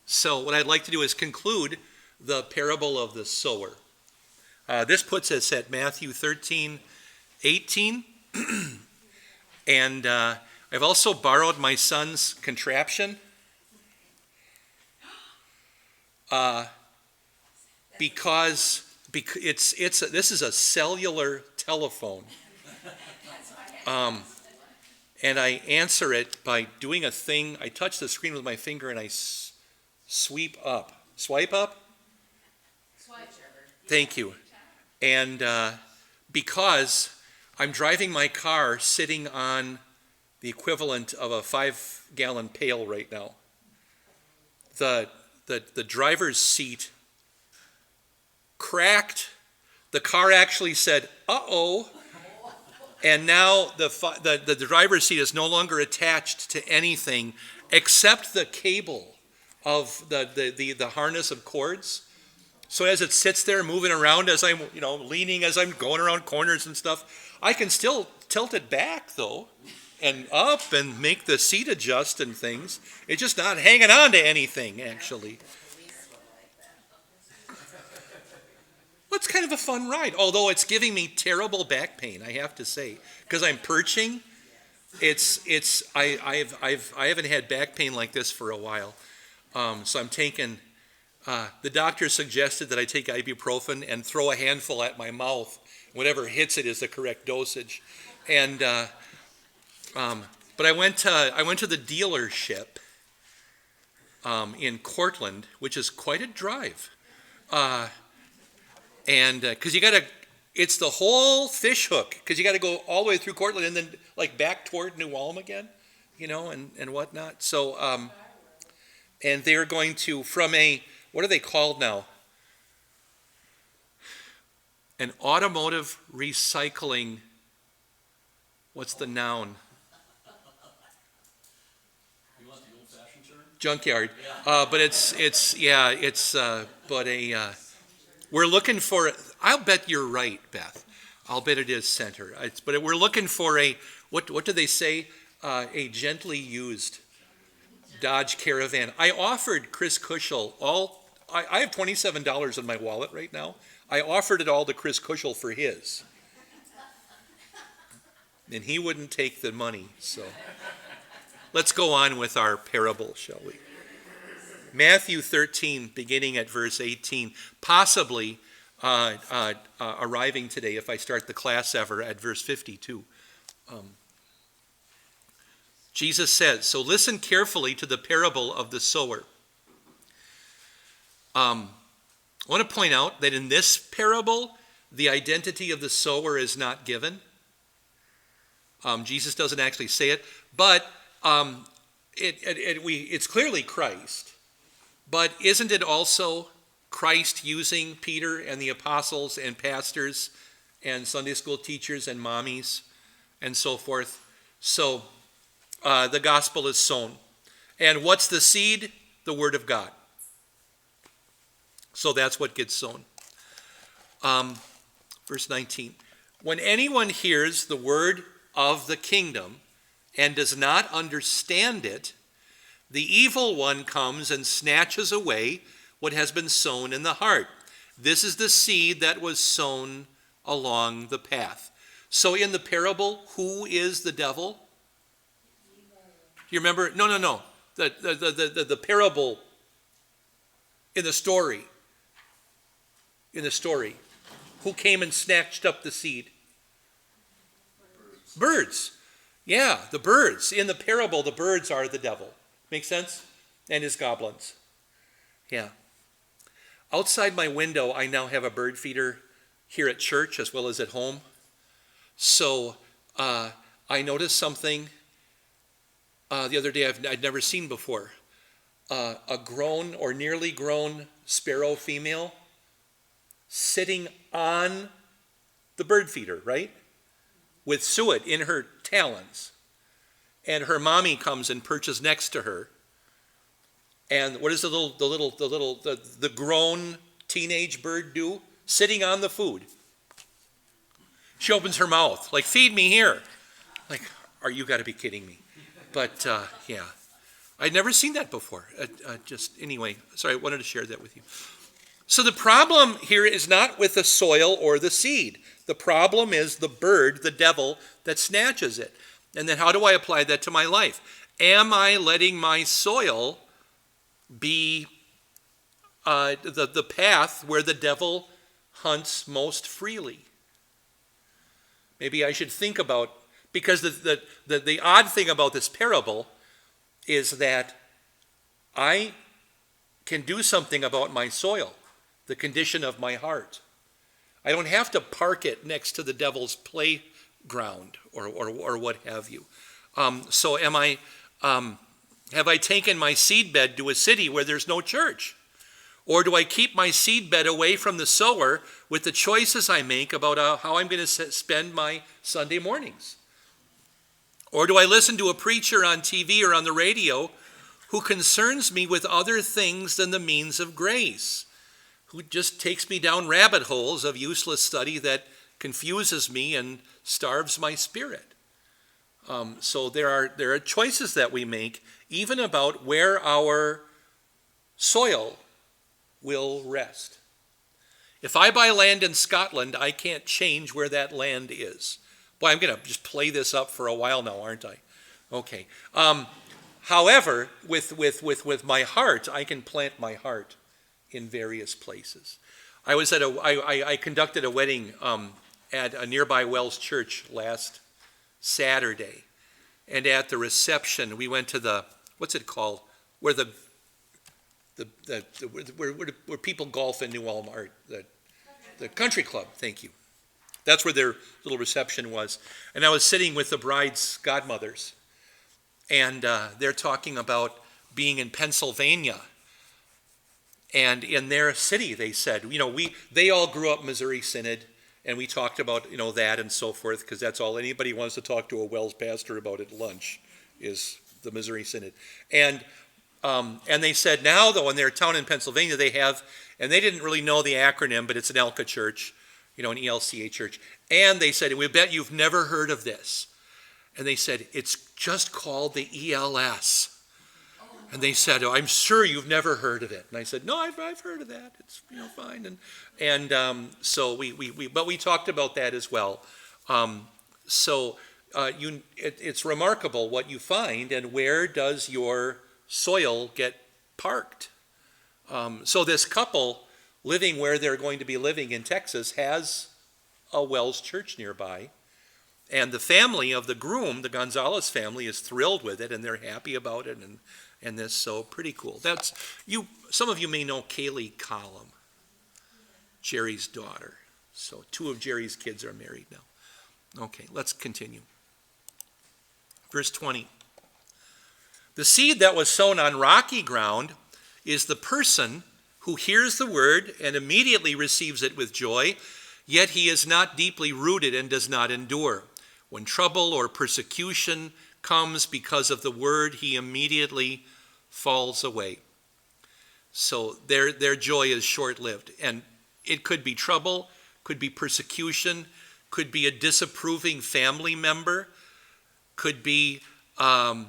So what I'd like to do is conclude the parable of the sower. This puts us at Matthew 13:18. And I've also borrowed my son's contraption because this is a cellular telephone. And I answer it by doing a thing. I touch the screen with my finger and I swipe up. Swipe up? Swipe. Thank you. And because I'm driving my car sitting on the equivalent of a 5-gallon pail right now, the driver's seat cracked. The car actually said, "Uh-oh." And now the driver's seat is no longer attached to anything except the cable of the harness of cords. So as it sits there moving around, as I'm leaning, as I'm going around corners and stuff, I can still tilt it back though, and up and make the seat adjust and things. It's just not hanging on to anything actually. Well, it's kind of a fun ride, although it's giving me terrible back pain, I have to say, because I'm perching. I haven't had back pain like this for a while, so I'm taking. The doctor suggested that I take ibuprofen and throw a handful at my mouth. Whatever hits it is the correct dosage, and but I went to the dealership in Cortland, which is quite a drive. And because it's the whole fish hook, because you got to go all the way through Cortland and then like back toward New Ulm again, and whatnot. So, and they're going to, from what are they called now? An automotive recycling, what's the noun? You want the old-fashioned term? Junkyard. Yeah. We're looking for, I'll bet you're right, Beth. I'll bet it is center. But we're looking for what do they say? A gently used Dodge Caravan. I offered Chris Cushel I have $27 in my wallet right now. I offered it all to Chris Cushel for his. And he wouldn't take the money, so. Let's go on with our parable, shall we? Matthew 13, beginning at verse 18, possibly arriving today, if I start the class ever, at verse 52. Jesus says, so listen carefully to the parable of the sower. I want to point out that in this parable, the identity of the sower is not given. Jesus doesn't actually say it, but it's clearly Christ. But isn't it also Christ using Peter and the apostles and pastors and Sunday school teachers and mommies and so forth? So the gospel is sown. And what's the seed? The word of God. So that's what gets sown. Verse 19. When anyone hears the word of the kingdom and does not understand it, the evil one comes and snatches away what has been sown in the heart. This is the seed that was sown along the path. So in the parable, who is the devil? You remember? No. The parable in the story. Who came and snatched up the seed? Birds. Yeah, the birds. In the parable, the birds are the devil. Make sense? And his goblins. Yeah. Outside my window, I now have a bird feeder here at church as well as at home. So I noticed something the other day I'd never seen before. A grown or nearly grown sparrow female sitting on the bird feeder, right? With suet in her talons. And her mommy comes and perches next to her. And what does the grown teenage bird do? Sitting on the food. She opens her mouth, like, feed me here. Like, you got to be kidding me. But, yeah. I'd never seen that before. Anyway, sorry, I wanted to share that with you. So the problem here is not with the soil or the seed. The problem is the bird, the devil, that snatches it. And then how do I apply that to my life? Am I letting my soil be the path where the devil hunts most freely? Maybe I should think about, because the odd thing about this parable is that I can do something about my soil, the condition of my heart. I don't have to park it next to the devil's playground or what have you. So have I taken my seedbed to a city where there's no church? Or do I keep my seedbed away from the sower with the choices I make about how I'm going to spend my Sunday mornings? Or do I listen to a preacher on TV or on the radio who concerns me with other things than the means of grace, who just takes me down rabbit holes of useless study that confuses me and starves my spirit? So there are choices that we make even about where our soil will rest. If I buy land in Scotland, I can't change where that land is. Boy, I'm going to just play this up for a while now, aren't I? Okay. However, with my heart, I can plant my heart in various places. I conducted a wedding at a nearby Wells Church last Saturday, and at the reception we went to the, what's it called, where where people golf in New Ulm, the country club. Thank you. That's where their little reception was. And I was sitting with the bride's godmothers, and they're talking about being in Pennsylvania. And in their city, they said, they all grew up Missouri Synod, and we talked about, that and so forth, because that's all anybody wants to talk to a Wells pastor about at lunch is the Missouri Synod. And they said now, though, in their town in Pennsylvania, they have, and they didn't really know the acronym, but it's an ELCA church, an ELCA church. And they said, we bet you've never heard of this. And they said, it's just called the ELS. And they said, I'm sure you've never heard of it. And I said, no, I've heard of that. It's fine. And so we talked about that as well. It's remarkable what you find, and where does your soil get parked? So this couple living where they're going to be living in Texas has a Wells Church nearby. And the family of the groom, the Gonzalez family, is thrilled with it, and they're happy about it, and this, so pretty cool. Some of you may know Kaylee Collum, Jerry's daughter. So 2 of Jerry's kids are married now. Okay, let's continue. Verse 20. The seed that was sown on rocky ground is the person who hears the word and immediately receives it with joy, yet he is not deeply rooted and does not endure. When trouble or persecution comes because of the word, he immediately falls away. So their joy is short-lived. And it could be trouble, could be persecution, could be a disapproving family member, could be a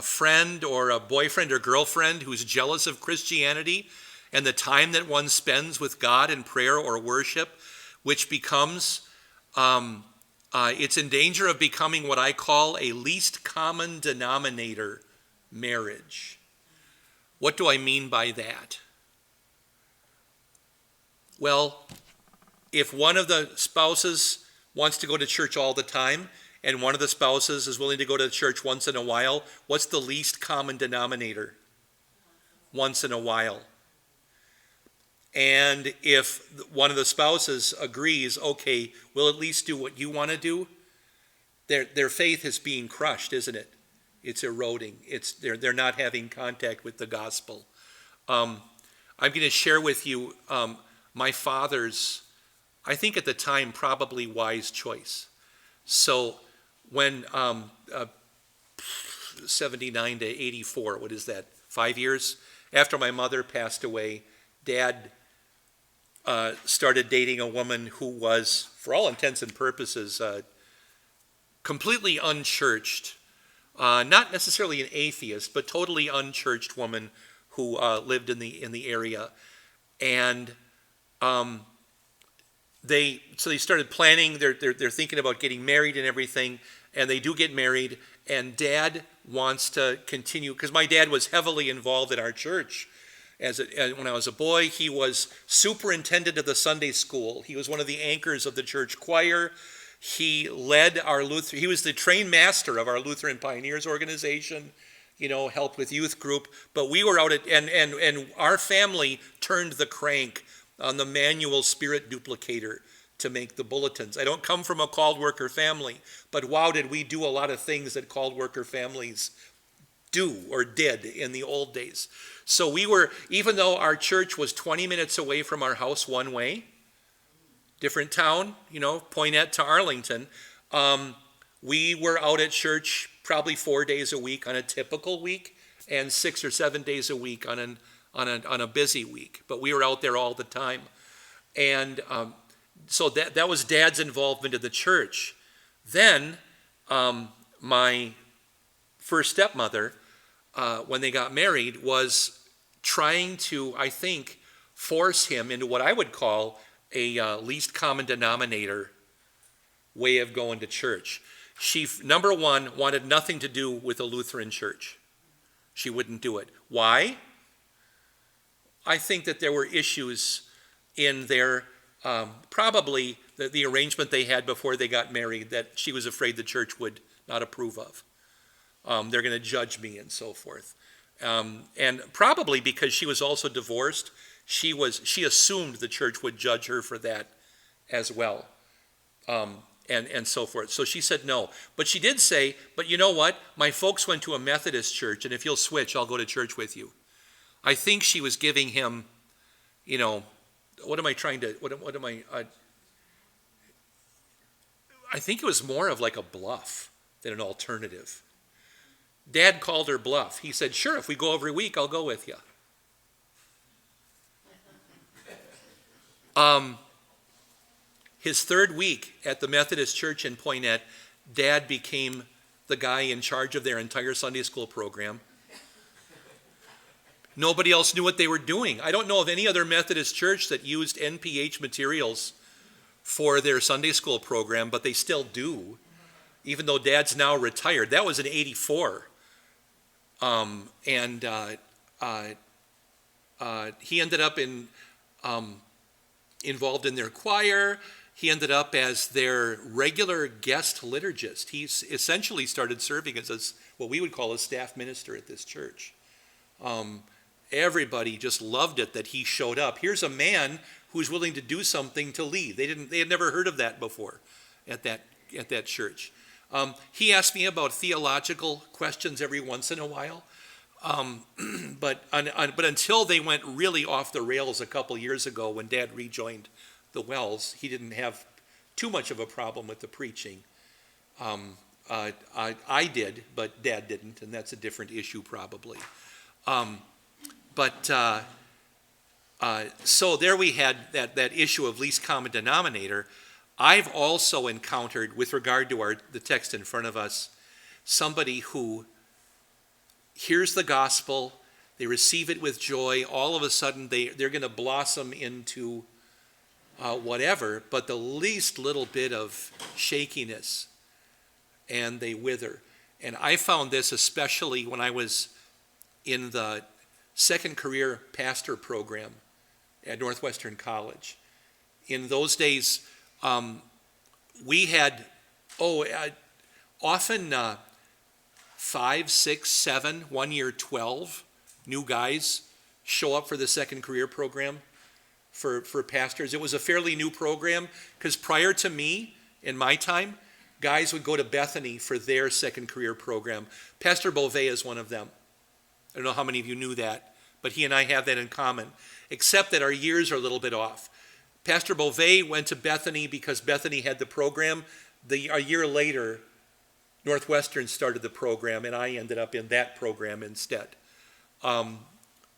friend or a boyfriend or girlfriend who's jealous of Christianity and the time that one spends with God in prayer or worship, which becomes, it's in danger of becoming what I call a least common denominator marriage. What do I mean by that? Well, if one of the spouses wants to go to church all the time, and one of the spouses is willing to go to church once in a while, what's the least common denominator? Once in a while. And if one of the spouses agrees, okay, we'll at least do what you want to do, their faith is being crushed, isn't it? It's eroding. They're not having contact with the gospel. I'm going to share with you my father's, I think at the time, probably wise choice. So when 79 to 84, what is that, 5 years? After my mother passed away, Dad started dating a woman who was, for all intents and purposes, completely unchurched, not necessarily an atheist, but totally unchurched woman who lived in the area. And they started planning. They're thinking about getting married and everything, and they do get married. And Dad wants to continue, because my dad was heavily involved in our church. When I was a boy, he was superintendent of the Sunday school. He was one of the anchors of the church choir. He led he was the train master of our Lutheran Pioneers organization, helped with youth group. But we were out and our family turned the crank on the manual spirit duplicator to make the bulletins. I don't come from a called worker family, but wow, did we do a lot of things that called worker families do or did in the old days. So we were, even though our church was 20 minutes away from our house one way, different town, Poynette to Arlington, we were out at church probably 4 days a week on a typical week and 6 or 7 days a week on a busy week. But we were out there all the time. And so that was Dad's involvement in the church. Then my first stepmother, when they got married, was trying to, I think, force him into what I would call a least common denominator way of going to church. She, number one, wanted nothing to do with the Lutheran Church. She wouldn't do it. Why? I think that there were issues in their, probably the arrangement they had before they got married that she was afraid the church would not approve of. They're going to judge me and so forth. And probably because she was also divorced, she assumed the church would judge her for that as well, and so forth. So she said no. But she did say, but you know what? My folks went to a Methodist church, and if you'll switch, I'll go to church with you. I think she was giving him, I think it was more of like a bluff than an alternative. Dad called her bluff. He said, sure, if we go every week, I'll go with you. His third week at the Methodist Church in Poynette, Dad became the guy in charge of their entire Sunday school program. Nobody else knew what they were doing. I don't know of any other Methodist church that used NPH materials for their Sunday school program, but they still do, even though Dad's now retired. That was in '84. He ended up involved in their choir. He ended up as their regular guest liturgist. He essentially started serving as what we would call a staff minister at this church. Everybody just loved it that he showed up. Here's a man who's willing to do something to lead. They had never heard of that before at that church. He asked me about theological questions every once in a while. But until they went really off the rails a couple years ago when Dad rejoined the Wells, he didn't have too much of a problem with the preaching. I did, but Dad didn't, and that's a different issue probably. So there we had that issue of least common denominator. I've also encountered, with regard to the text in front of us, somebody who hears the gospel, they receive it with joy, all of a sudden they're going to blossom into whatever, but the least little bit of shakiness, and they wither. And I found this especially when I was in the second career pastor program at Northwestern College. In those days, we had, often 5, 6, 7, 1 year 12 new guys show up for the second career program for pastors. It was a fairly new program because prior to me, in my time, guys would go to Bethany for their second career program. Pastor Beauvais is one of them. I don't know how many of you knew that, but he and I have that in common, except that our years are a little bit off. Pastor Beauvais went to Bethany because Bethany had the program. A year later, Northwestern started the program, and I ended up in that program instead.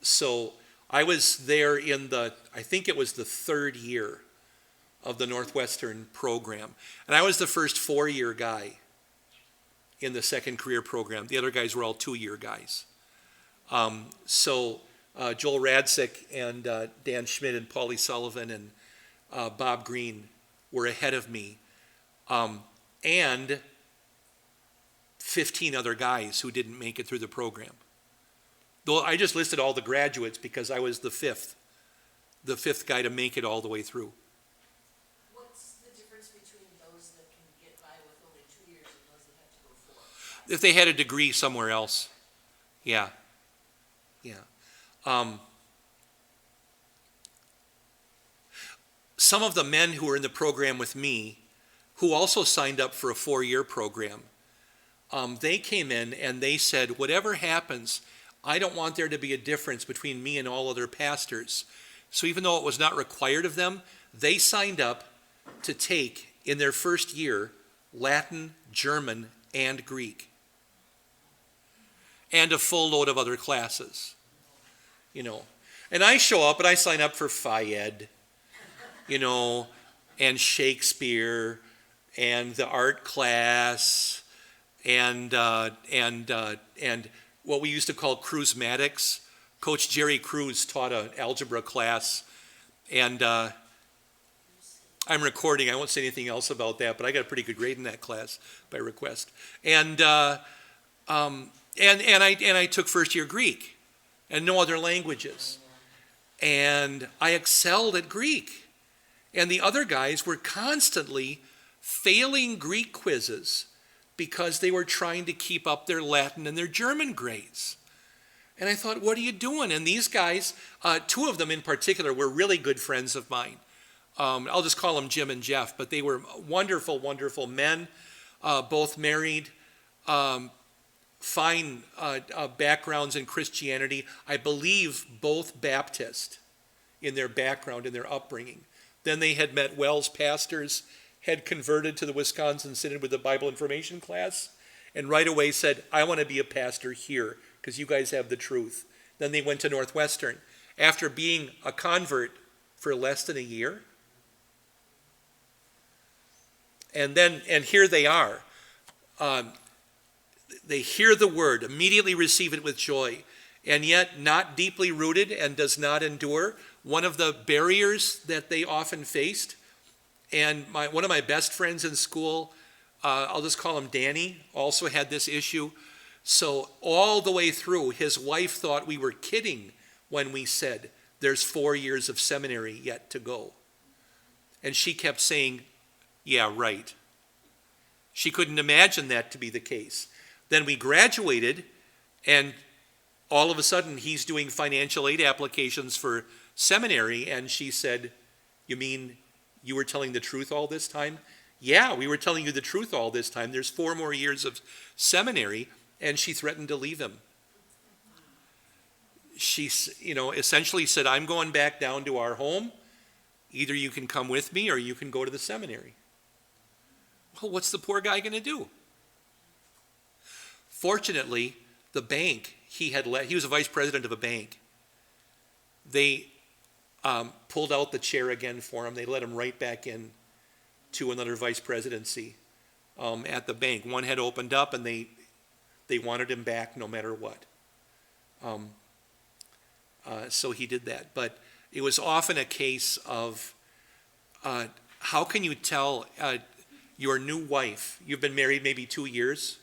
So I was there I think it was the third year of the Northwestern program. And I was the first 4-year guy. in the second career program. The other guys were all 2-year guys. So Joel Radzik and Dan Schmidt and Paulie Sullivan and Bob Green were ahead of me, and 15 other guys who didn't make it through the program. Though I just listed all the graduates because I was the fifth guy to make it all the way through. What's the difference between those that can get by with only 2 years and those that have to go 4? If they had a degree somewhere else. Yeah. Some of the men who were in the program with me, who also signed up for a 4-year program, they came in and they said, whatever happens, I don't want there to be a difference between me and all other pastors. So even though it was not required of them, they signed up to take, in their first year, Latin, German, and Greek. And a full load of other classes. And I show up and I sign up for Phi Ed, and Shakespeare, and the art class, and what we used to call Cruzmatics. Coach Jerry Cruz taught an algebra class, and I'm recording. I won't say anything else about that, but I got a pretty good grade in that class by request. And I took first year Greek and no other languages, and I excelled at Greek. And the other guys were constantly failing Greek quizzes because they were trying to keep up their Latin and their German grades. And I thought, what are you doing? And these guys, 2 of them in particular, were really good friends of mine. I'll just call them Jim and Jeff, but they were wonderful, wonderful men, both married, fine backgrounds in Christianity. I believe both Baptist in their background, in their upbringing. Then they had met Wells pastors, had converted to the Wisconsin Synod with the Bible information class, and right away said, I want to be a pastor here because you guys have the truth. Then they went to Northwestern. After being a convert for less than a year, and here they are. They hear the word, immediately receive it with joy, and yet not deeply rooted and does not endure. One of the barriers that they often faced, and one of my best friends in school, I'll just call him Danny, also had this issue. So all the way through, his wife thought we were kidding when we said, there's 4 years of seminary yet to go. And she kept saying, yeah, right. She couldn't imagine that to be the case. Then we graduated, and all of a sudden he's doing financial aid applications for seminary, and she said, you mean you were telling the truth all this time? Yeah, we were telling you the truth all this time. There's 4 more years of seminary, and she threatened to leave him. She, essentially said, I'm going back down to our home. Either you can come with me or you can go to the seminary. Well, what's the poor guy going to do? Fortunately, the bank he was a vice president of a bank. They pulled out the chair again for him. They let him right back in to another vice presidency at the bank. One had opened up, and they wanted him back no matter what. So he did that. But it was often a case of how can you tell your new wife, you've been married maybe 2 years,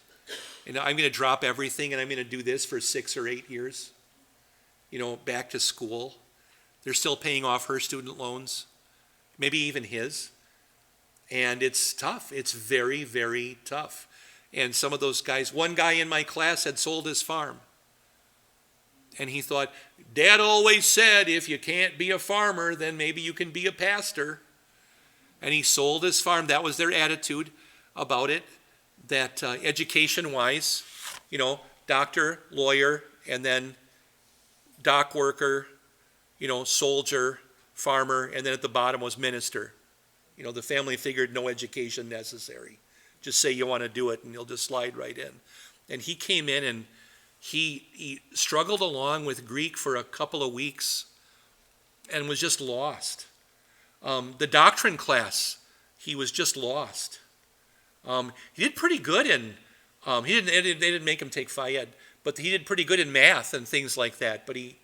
and I'm going to drop everything and I'm going to do this for 6 or 8 years, back to school. They're still paying off her student loans, maybe even his. And it's tough. It's very, very tough. And some of those guys, one guy in my class had sold his farm. And he thought, Dad always said, if you can't be a farmer, then maybe you can be a pastor. And he sold his farm. That was their attitude about it, that education-wise, doctor, lawyer, and then dock worker, soldier, farmer, and then at the bottom was minister. The family figured no education necessary. Just say you want to do it and you'll just slide right in. And he came in and he struggled along with Greek for a couple of weeks and was just lost. The doctrine class, he was just lost. He did pretty good in They didn't make him take Phi Ed, but he did pretty good in math and things like that. But he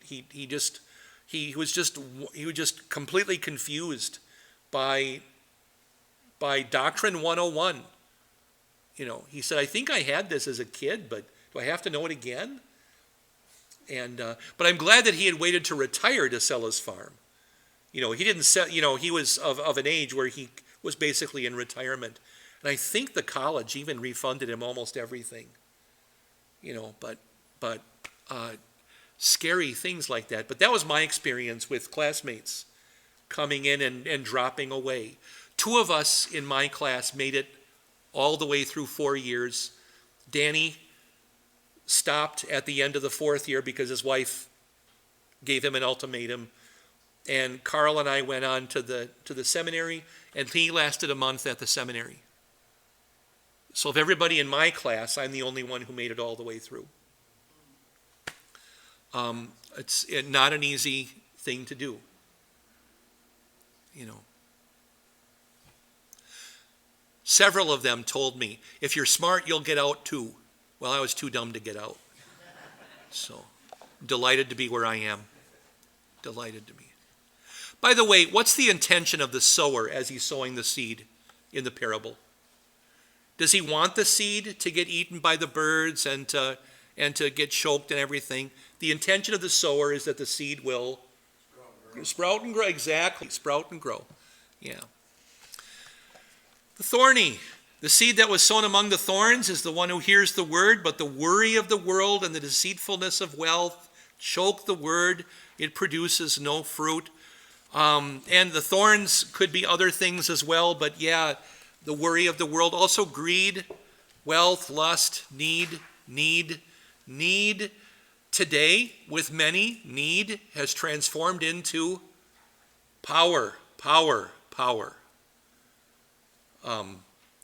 was just completely confused by Doctrine 101. He said, I think I had this as a kid, but do I have to know it again? But I'm glad that he had waited to retire to sell his farm. He didn't sell, he was of an age where he was basically in retirement. And I think the college even refunded him almost everything. But scary things like that. But that was my experience with classmates coming in and dropping away. 2 of us in my class made it all the way through 4 years. Danny stopped at the end of the 4th year because his wife gave him an ultimatum. And Carl and I went on to the seminary, and he lasted a month at the seminary. So of everybody in my class, I'm the only one who made it all the way through. It's not an easy thing to do. Several of them told me, if you're smart, you'll get out too. Well, I was too dumb to get out. So, delighted to be where I am. Delighted to be. By the way, what's the intention of the sower as he's sowing the seed in the parable? Does he want the seed to get eaten by the birds and to get choked and everything? The intention of the sower is that the seed will sprout and grow. Exactly, sprout and grow. Yeah. The thorny. The seed that was sown among the thorns is the one who hears the word, but the worry of the world and the deceitfulness of wealth choke the word. It produces no fruit. And the thorns could be other things as well, but yeah, the worry of the world. Also greed, wealth, lust, need. Today, with many, need has transformed into power.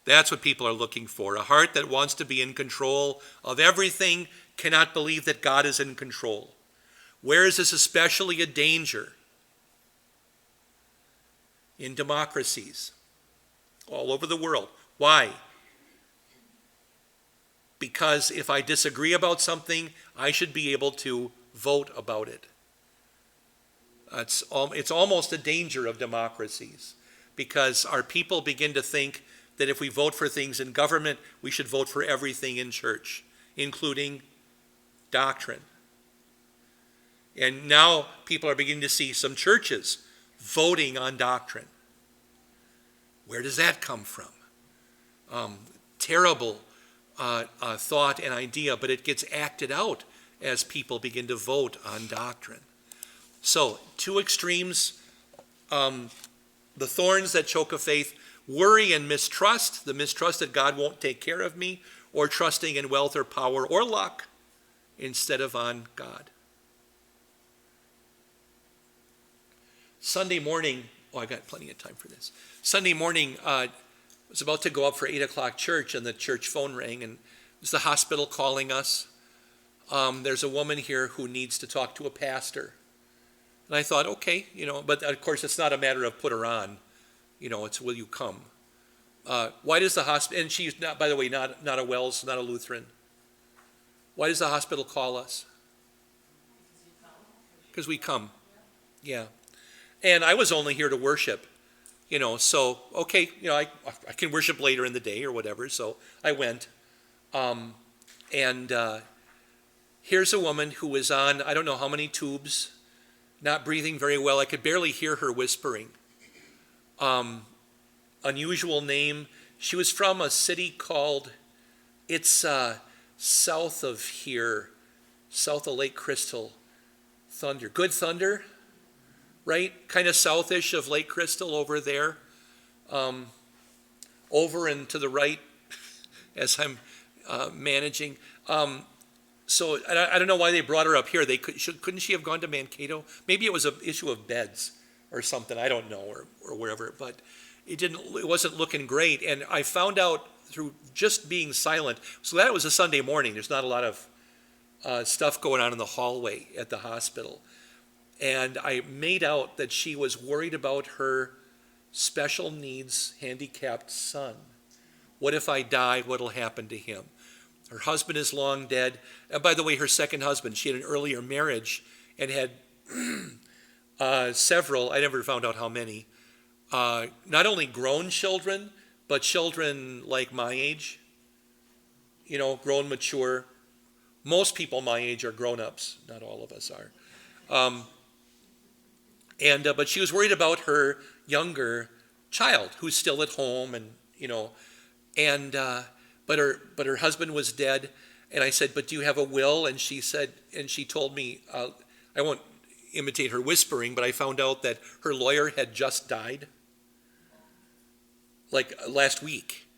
That's what people are looking for. A heart that wants to be in control of everything cannot believe that God is in control. Where is this especially a danger? In democracies all over the world. Why? Because if I disagree about something, I should be able to vote about it. It's almost a danger of democracies, because our people begin to think that if we vote for things in government, we should vote for everything in church, including doctrine. And now people are beginning to see some churches voting on doctrine. Where does that come from? Terrible thought and idea, but it gets acted out as people begin to vote on doctrine. So, 2 extremes, the thorns that choke a faith, worry and mistrust, the mistrust that God won't take care of me, or trusting in wealth or power or luck instead of on God. Sunday morning, I got plenty of time for this. Sunday morning, I was about to go up for 8 o'clock church, and the church phone rang, and it was the hospital calling us. There's a woman here who needs to talk to a pastor. And I thought, okay, but of course it's not a matter of put her on. It's will you come? Why does the hospital, and she's not, by the way, not a Wells, not a Lutheran. Why does the hospital call us? Because we come. Yeah. And I was only here to worship, so, okay, I can worship later in the day or whatever, so I went. Here's a woman who was on, I don't know how many tubes, not breathing very well. I could barely hear her whispering. Unusual name. She was from a city called, it's south of here, south of Lake Crystal, Thunder. Good Thunder, right? Kind of southish of Lake Crystal over there. Over and to the right as I'm managing. So I don't know why they brought her up here. Couldn't she have gone to Mankato? Maybe it was an issue of beds or something. I don't know, or wherever. But it wasn't looking great. And I found out through just being silent. So that was a Sunday morning. There's not a lot of stuff going on in the hallway at the hospital. And I made out that she was worried about her special needs handicapped son. What if I die? What'll happen to him? Her husband is long dead. And by the way, her second husband, she had an earlier marriage and had several, I never found out how many, not only grown children, but children like my age, grown, mature. Most people my age are grown-ups. Not all of us are. But she was worried about her younger child who's still at home, but her husband was dead. And I said, but do you have a will? And she told me, I won't imitate her whispering, but I found out that her lawyer had just died, like last week.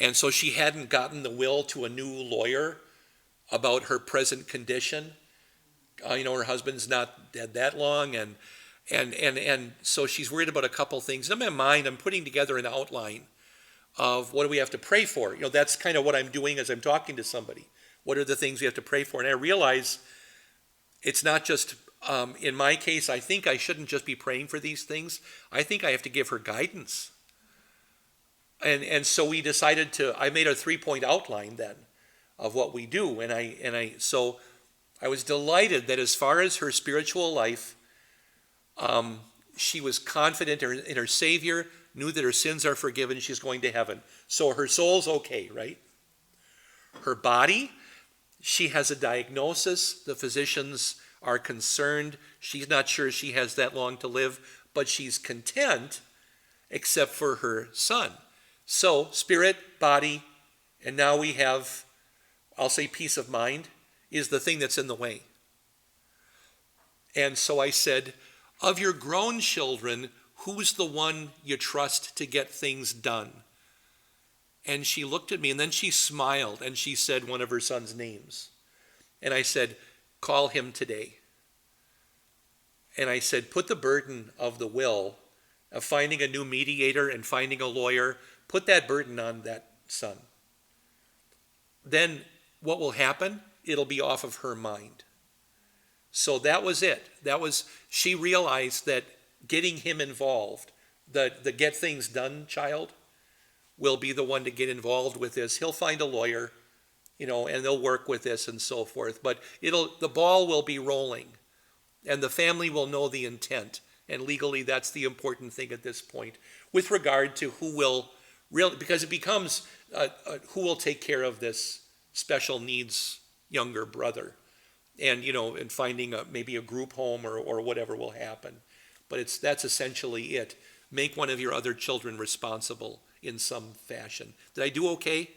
And so she hadn't gotten the will to a new lawyer about her present condition. Her husband's not dead that long, and so she's worried about a couple things. In my mind, I'm putting together an outline of what do we have to pray for. That's kind of what I'm doing as I'm talking to somebody. What are the things we have to pray for? And I realize it's not just, in my case, I think I shouldn't just be praying for these things. I think I have to give her guidance. And so we decided I made a 3-point outline then of what we do. So I was delighted that as far as her spiritual life, she was confident in her Savior, knew that her sins are forgiven, she's going to heaven. So her soul's okay, right? Her body, she has a diagnosis. The physicians are concerned. She's not sure she has that long to live, but she's content except for her son. So spirit, body, and now we have, I'll say peace of mind, is the thing that's in the way. And so I said, of your grown children, who's the one you trust to get things done? And she looked at me, and then she smiled, and she said one of her son's names. And I said, call him today. And I said, put the burden of the will, of finding a new mediator and finding a lawyer, put that burden on that son. Then what will happen? It'll be off of her mind. So that was it. She realized that getting him involved, the get things done child, will be the one to get involved with this. He'll find a lawyer, and they'll work with this and so forth. But the ball will be rolling, and the family will know the intent. And legally, that's the important thing at this point, with regard to who will really, because it becomes who will take care of this special needs younger brother, and finding maybe a group home or whatever will happen. But that's essentially it. Make one of your other children responsible in some fashion. Did I do okay?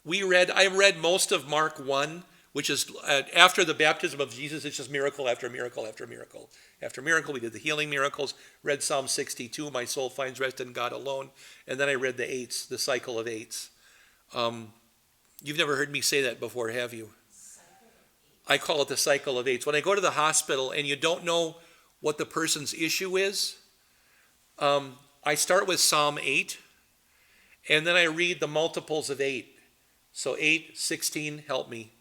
I read most of Mark 1, which is after the baptism of Jesus. It's just miracle after miracle after miracle after miracle. We did the healing miracles, read Psalm 62, my soul finds rest in God alone. And then I read the eights, the cycle of eights. You've never heard me say that before, have you? I call it the cycle of eights. When I go to the hospital and you don't know what the person's issue is, I start with Psalm 8, and then I read the multiples of 8. So 8, 16, help me.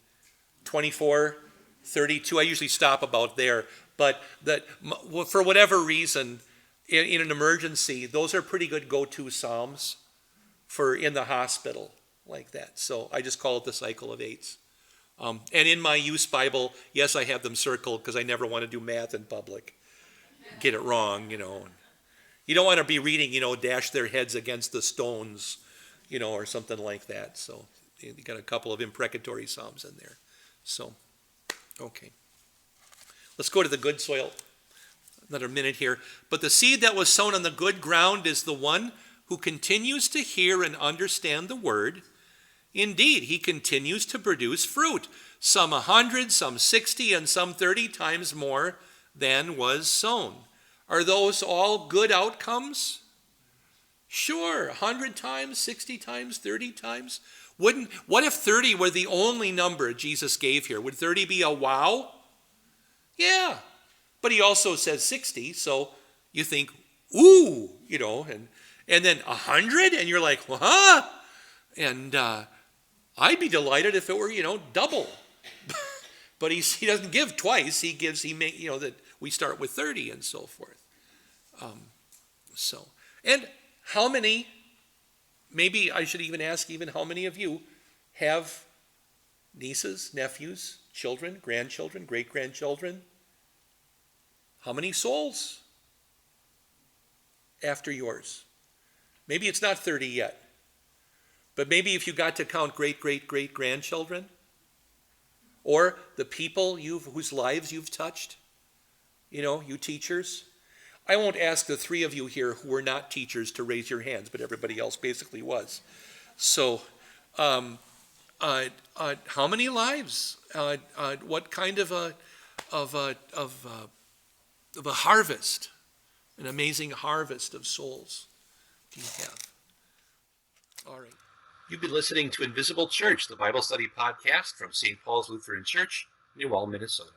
24, 32, I usually stop about there. But for whatever reason, in an emergency, those are pretty good go-to Psalms for in the hospital like that. So I just call it the cycle of eights. And in my use Bible, yes, I have them circled because I never want to do math in public. Get it wrong, You don't want to be reading, dash their heads against the stones, or something like that. So you got a couple of imprecatory Psalms in there. So, okay. Let's go to the good soil. Another minute here. But the seed that was sown on the good ground is the one who continues to hear and understand the word. Indeed, he continues to produce fruit, some 100, some 60, and some 30 times more than was sown. Are those all good outcomes? Sure, 100 times, 60 times, 30 times. What if 30 were the only number Jesus gave here? Would 30 be a wow? Yeah, but he also says 60, so you think, ooh, and then 100, and you're like, huh? And I'd be delighted if it were, double. But he doesn't give twice. That we start with 30 and so forth. And how many, maybe I should even ask how many of you have nieces, nephews, children, grandchildren, great-grandchildren. How many souls after yours? Maybe it's not 30 yet, but maybe if you got to count great-great-great-grandchildren, or the people whose lives you've touched, you teachers. I won't ask the three of you here who were not teachers to raise your hands, but everybody else basically was. So, how many lives? What kind of a harvest, an amazing harvest of souls do you have? All right. You've been listening to Invisible Church, the Bible study podcast from St. Paul's Lutheran Church, New Ulm, Minnesota.